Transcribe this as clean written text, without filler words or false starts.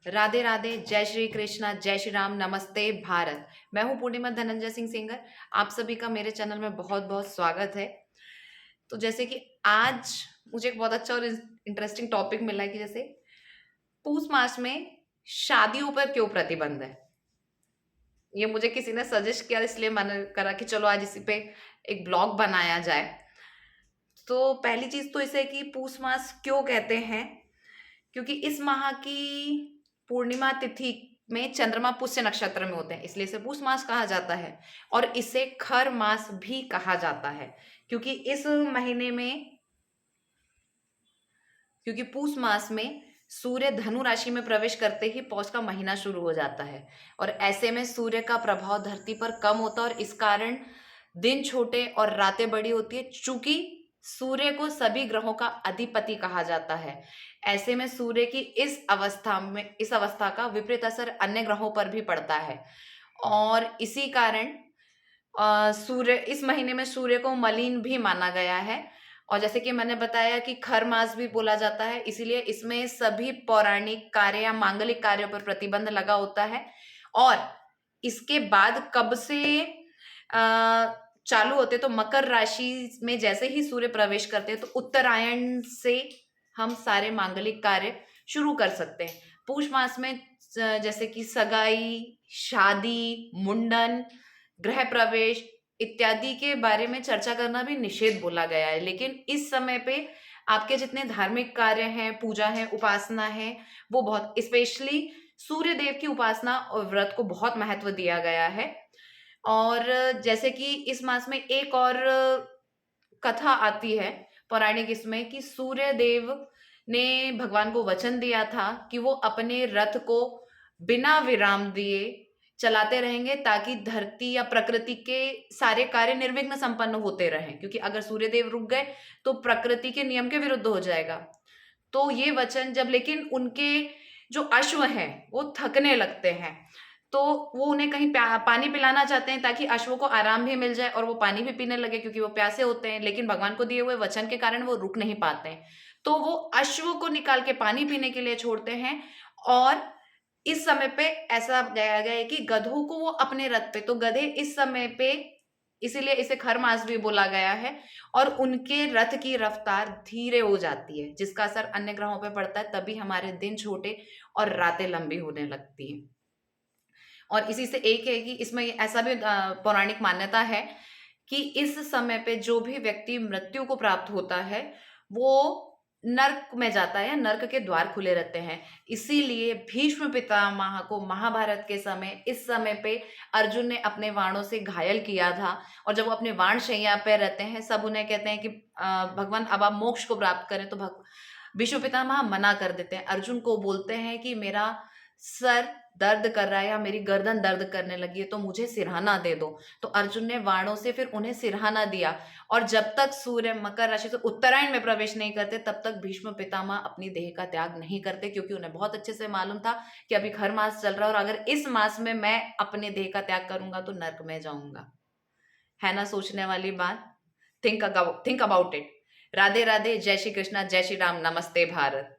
राधे राधे, जय श्री कृष्णा, जय श्री राम, नमस्ते भारत। मैं हूं पूर्णिमा धनंजय सिंह सिंगर। आप सभी का मेरे चैनल में बहुत बहुत स्वागत है। तो जैसे कि आज मुझे एक बहुत अच्छा और इंटरेस्टिंग टॉपिक मिला है कि जैसे पूस मास में शादियों पर क्यों प्रतिबंध है। ये मुझे किसी ने सजेस्ट किया, इसलिए मैंने करा कि चलो आज इसी पे एक ब्लॉग बनाया जाए। तो पहली चीज तो इसे है कि पूस मास क्यों कहते हैं, क्योंकि इस माह की पूर्णिमा तिथि में चंद्रमा पुष्य नक्षत्र में होते हैं, इसलिए इसे पूष मास कहा जाता है। और इसे खर मास भी कहा जाता है, क्योंकि इस महीने में क्योंकि पूष मास में सूर्य धनु राशि में प्रवेश करते ही पौष का महीना शुरू हो जाता है। और ऐसे में सूर्य का प्रभाव धरती पर कम होता है और इस कारण दिन छोटे और रातें बड़ी होती है। चूंकि सूर्य को सभी ग्रहों का अधिपति कहा जाता है, ऐसे में सूर्य की इस अवस्था का विपरीत असर अन्य ग्रहों पर भी पड़ता है। और इसी कारण सूर्य इस महीने में सूर्य को मलिन भी माना गया है। और जैसे कि मैंने बताया कि खर मास भी बोला जाता है, इसीलिए इसमें सभी पौराणिक कार्य या मांगलिक कार्यों पर प्रतिबंध लगा होता है। और इसके बाद कब से चालू होते, तो मकर राशि में जैसे ही सूर्य प्रवेश करते हैं तो उत्तरायण से हम सारे मांगलिक कार्य शुरू कर सकते हैं। पूष मास में जैसे कि सगाई, शादी, मुंडन, गृह प्रवेश इत्यादि के बारे में चर्चा करना भी निषेध बोला गया है। लेकिन इस समय पे आपके जितने धार्मिक कार्य हैं, पूजा है, उपासना है, वो बहुत स्पेशली सूर्य देव की उपासना और व्रत को बहुत महत्व दिया गया है। और जैसे कि इस मास में एक और कथा आती है पौराणिक इसमें, कि सूर्य देव ने भगवान को वचन दिया था कि वो अपने रथ को बिना विराम दिए चलाते रहेंगे, ताकि धरती या प्रकृति के सारे कार्य निर्विघ्न संपन्न होते रहें। क्योंकि अगर सूर्य देव रुक गए तो प्रकृति के नियम के विरुद्ध हो जाएगा। तो ये वचन जब, लेकिन उनके जो अश्व हैं वो थकने लगते हैं, तो वो उन्हें कहीं पानी पिलाना चाहते हैं ताकि अश्वों को आराम भी मिल जाए और वो पानी भी पीने लगे, क्योंकि वो प्यासे होते हैं। लेकिन भगवान को दिए हुए वचन के कारण वो रुक नहीं पाते हैं, तो वो अश्व को निकाल के पानी पीने के लिए छोड़ते हैं। और इस समय पे ऐसा गया गया है कि गधों को वो अपने रथ पे, तो गधे इस समय पे, इसीलिए इसे खरमास भी बोला गया है। और उनके रथ की रफ्तार धीरे हो जाती है, जिसका असर अन्य ग्रहों पे पड़ता है, तभी हमारे दिन छोटे और रातें लंबी होने लगती हैं। और इसी से एक है कि इसमें ऐसा भी पौराणिक मान्यता है कि इस समय पे जो भी व्यक्ति मृत्यु को प्राप्त होता है वो नर्क में जाता है, नर्क के द्वार खुले रहते हैं। इसीलिए भीष्म पितामह को महाभारत के समय इस समय पे अर्जुन ने अपने बाणों से घायल किया था। और जब वो अपने बाण शैया पे रहते हैं, सब उन्हें कहते हैं कि भगवान अब आप मोक्ष को प्राप्त करें, तो भीष्म पितामह मना कर देते हैं। अर्जुन को बोलते हैं कि मेरा सर दर्द कर रहा है या मेरी गर्दन दर्द करने लगी है, तो मुझे सिरहाना दे दो। तो अर्जुन ने बाणों से फिर उन्हें सिरहाना दिया। और जब तक सूर्य मकर राशि से उत्तरायण में प्रवेश नहीं करते, तब तक भीष्म पितामह अपनी देह का त्याग नहीं करते, क्योंकि उन्हें बहुत अच्छे से मालूम था कि अभी खर मास चल रहा है और अगर इस मास में मैं अपने देह का त्याग करूंगा तो नर्क में जाऊंगा। है ना सोचने वाली बात। Think about it. Radhe Radhe, जय श्री कृष्णा, जय श्री राम, नमस्ते भारत।